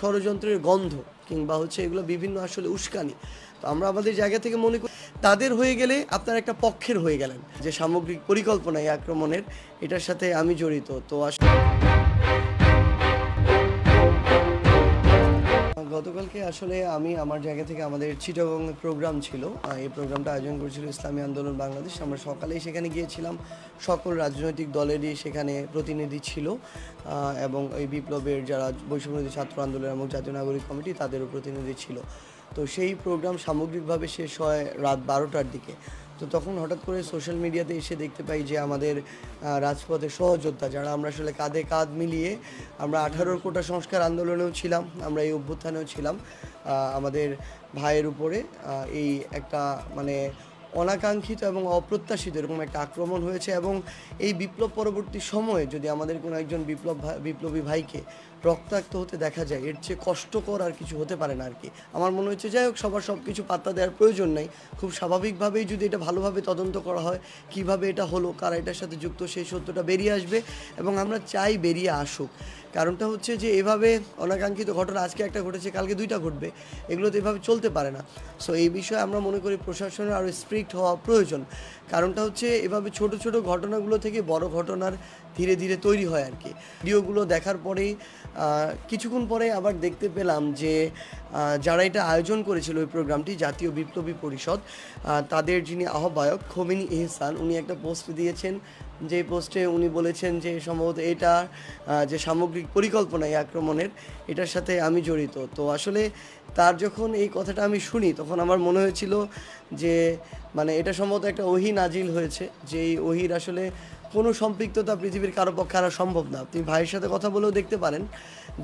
ষড়যন্ত্রের গন্ধ কিংবা এগুলো বিভিন্ন আসলে উস্কানি। তো আমরা আমাদের জায়গা থেকে মনে করি তাদের হয়ে গেলে আপনার একটা পক্ষের হয়ে গেলেন, যে সামগ্রিক পরিকল্পনা এই আক্রমণের, এটার সাথে আমি জড়িত। তো গতকালকে আসলে আমি আমার জায়গা থেকে আমাদের চিটাগংয়ে প্রোগ্রাম ছিল, এই প্রোগ্রামটা আয়োজন করেছিল ইসলামী আন্দোলন বাংলাদেশ। আমরা সকালেই সেখানে গিয়েছিলাম, সকল রাজনৈতিক দলেরই সেখানে প্রতিনিধি ছিল এবং এই বিপ্লবের যারা বৈষম্যবিরোধী ছাত্র আন্দোলন এবং জাতীয় নাগরিক কমিটি তাদেরও প্রতিনিধি ছিল। তো সেই প্রোগ্রাম সামগ্রিকভাবে শেষ হয় রাত 12টার দিকে। তো তখন হঠাৎ করে সোশ্যাল মিডিয়াতে এসে দেখতে পাই যে আমাদের রাজপথের সহযোদ্ধা যারা আমরা আসলে কাঁধে কাঁধ মিলিয়ে আমরা 18 কোটা সংস্কার আন্দোলনেও ছিলাম, আমরা এই অভ্যুত্থানেও ছিলাম, আমাদের ভাইয়ের উপরে এই একটা অনাকাঙ্ক্ষিত এবং অপ্রত্যাশিত এরকম একটা আক্রমণ হয়েছে। এবং এই বিপ্লব পরবর্তী সময়ে যদি আমাদের কোনো একজন বিপ্লবী ভাইকে রক্তাক্ত হতে দেখা যায়, এর চেয়ে কষ্টকর আর কিছু হতে পারে না আর কি। আমার মনে হচ্ছে যাই হোক, সবার সব কিছু পাত্তা দেওয়ার প্রয়োজন নেই, খুব স্বাভাবিকভাবেই যদি এটা ভালোভাবে তদন্ত করা হয়, কিভাবে এটা হলো, কারা এটার সাথে যুক্ত, সেই সত্যটা বেরিয়ে আসবে এবং আমরা চাই বেরিয়ে আসুক। কারণটা হচ্ছে যে এভাবে অনাকাঙ্ক্ষিত ঘটনা আজকে একটা ঘটেছে, কালকে 2টা ঘটবে, এগুলো তো এভাবে চলতে পারে না। সো এই বিষয়ে আমরা মনে করি প্রশাসনের আরও স্ট্রিক্ট হওয়া প্রয়োজন। কারণটা হচ্ছে এভাবে ছোট ছোট ঘটনাগুলো থেকে বড় ঘটনার ধীরে ধীরে তৈরি হয় আর কি। ভিডিওগুলো দেখার পরেই কিছুক্ষণ পরে আবার দেখতে পেলাম যে যারা এটা আয়োজন করেছিল ওই প্রোগ্রামটি, জাতীয় বিপ্লবী পরিষদ, তাদের যিনি আহ্বায়ক খোমেনি এহসান, উনি একটা পোস্ট দিয়েছেন, যে পোস্টে উনি বলেছেন যে সম্ভবত এটা যে সামগ্রিক পরিকল্পনা এই আক্রমণের, এটার সাথে আমি জড়িত। তো আসলে তার যখন এই কথাটা আমি শুনি তখন আমার মনে হয়েছিল যে এটা সম্ভবত একটা ওহী নাজিল হয়েছে, যে এই ওহীর আসলে কোনো সম্পৃক্ততা পৃথিবীর কারো পক্ষে আনা সম্ভব না। আপনি ভাইয়ের সাথে কথা বলেও দেখতে পারেন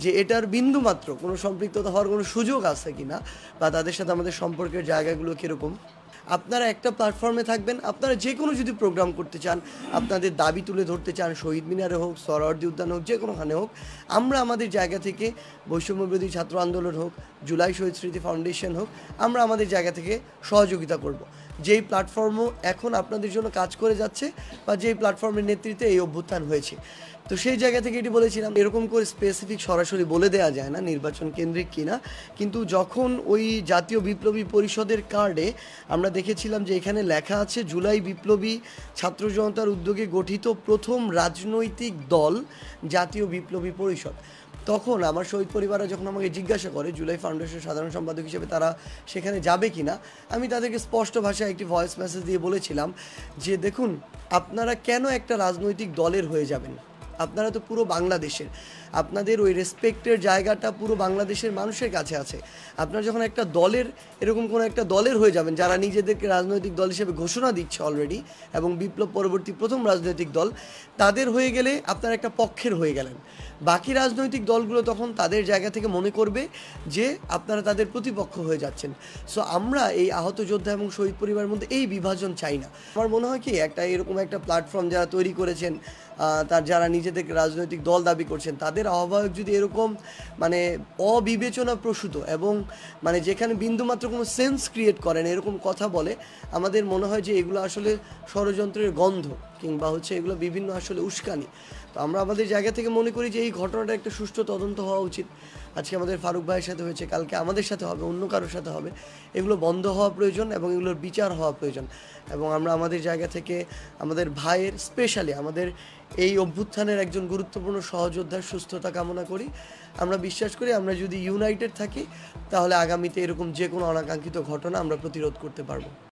যে এটার বিন্দুমাত্র কোনো সম্পৃক্ততা হওয়ার কোনো সুযোগ আছে কিনা, বা তাদের সাথে আমাদের সম্পর্কের জায়গাগুলো কীরকম। আপনারা একটা প্ল্যাটফর্মে থাকবেন, আপনারা যে কোনো যদি প্রোগ্রাম করতে চান, আপনাদের দাবি তুলে ধরতে চান, শহীদ মিনারে হোক, সোহরাওয়ার্দী উদ্যান হোক, যে কোনোখানে হোক, আমরা আমাদের জায়গা থেকে বৈষম্যবিরোধী ছাত্র আন্দোলন হোক, জুলাই শহীদ স্মৃতি ফাউন্ডেশন হোক, আমরা আমাদের জায়গা থেকে সহযোগিতা করব। যেই প্ল্যাটফর্মও এখন আপনাদের জন্য কাজ করে যাচ্ছে বা যেই প্ল্যাটফর্মের নেতৃত্বে এই অভ্যুত্থান হয়েছে, তো সেই জায়গা থেকে এটি বলেছিলাম। এরকম করে স্পেসিফিক সরাসরি বলে দেওয়া যায় না নির্বাচন কেন্দ্রিক কিনা, কিন্তু যখন ওই জাতীয় বিপ্লবী পরিষদের কার্ডে আমরা দেখেছিলাম যে এখানে লেখা আছে জুলাই বিপ্লবী ছাত্র জনতার উদ্যোগে গঠিত প্রথম রাজনৈতিক দল জাতীয় বিপ্লবী পরিষদ, তখন আমার শহীদ পরিবাররা যখন আমাকে জিজ্ঞাসা করে জুলাই ফাউন্ডেশনের সাধারণ সম্পাদক হিসেবে তারা সেখানে যাবে কিনা, আমি তাদেরকে স্পষ্ট ভাষায় একটি ভয়েস মেসেজ দিয়ে বলেছিলাম যে দেখুন, আপনারা কেন একটা রাজনৈতিক দলের হয়ে যাবেন? আপনারা তো পুরো বাংলাদেশের, আপনাদের ওই রেসপেক্টের জায়গাটা পুরো বাংলাদেশের মানুষের কাছে আছে। আপনারা যখন একটা দলের, এরকম কোনো একটা দলের হয়ে যাবেন যারা নিজেদেরকে রাজনৈতিক দল হিসেবে ঘোষণা দিচ্ছে অলরেডি, এবং বিপ্লব পরবর্তী প্রথম রাজনৈতিক দল, তাদের হয়ে গেলে আপনারা একটা পক্ষের হয়ে গেলেন। বাকি রাজনৈতিক দলগুলো তখন তাদের জায়গা থেকে মনে করবে যে আপনারা তাদের প্রতিপক্ষ হয়ে যাচ্ছেন। সো আমরা এই আহত যোদ্ধা এবং শহীদ পরিবারের মধ্যে এই বিভাজন চাই না। আমার মনে হয় কি, একটা এরকম একটা প্ল্যাটফর্ম যারা তৈরি করেছেন, তার যারা নিজেদেরকে রাজনৈতিক দল দাবি করছেন, তাদের আহ্বায়ক যদি এরকম অবিবেচনা প্রসূত এবং যেখানে বিন্দুমাত্র কোনো সেন্স ক্রিয়েট করেন এরকম কথা বলে, আমাদের মনে হয় যে এগুলো আসলে ষড়যন্ত্রের গন্ধ কিংবা এগুলো বিভিন্ন আসলে উস্কানি। তো আমরা আমাদের জায়গা থেকে মনে করি যে এই ঘটনাটা একটা সুষ্ঠু তদন্ত হওয়া উচিত। আজকে আমাদের ফারুক ভাইয়ের সাথে হয়েছে, কালকে আমাদের সাথে হবে, অন্য কারোর সাথে হবে। এগুলো বন্ধ হওয়া প্রয়োজন এবং এগুলোর বিচার হওয়া প্রয়োজন। এবং আমরা আমাদের জায়গা থেকে আমাদের ভাইয়ের, স্পেশালি আমাদের এই অভ্যুত্থানের একজন গুরুত্বপূর্ণ সহযোদ্ধার সুস্থতা কামনা করি। আমরা বিশ্বাস করি আমরা যদি ইউনাইটেড থাকি তাহলে আগামীতে এরকম যে কোনো অনাকাঙ্ক্ষিত ঘটনা আমরা প্রতিরোধ করতে পারবো।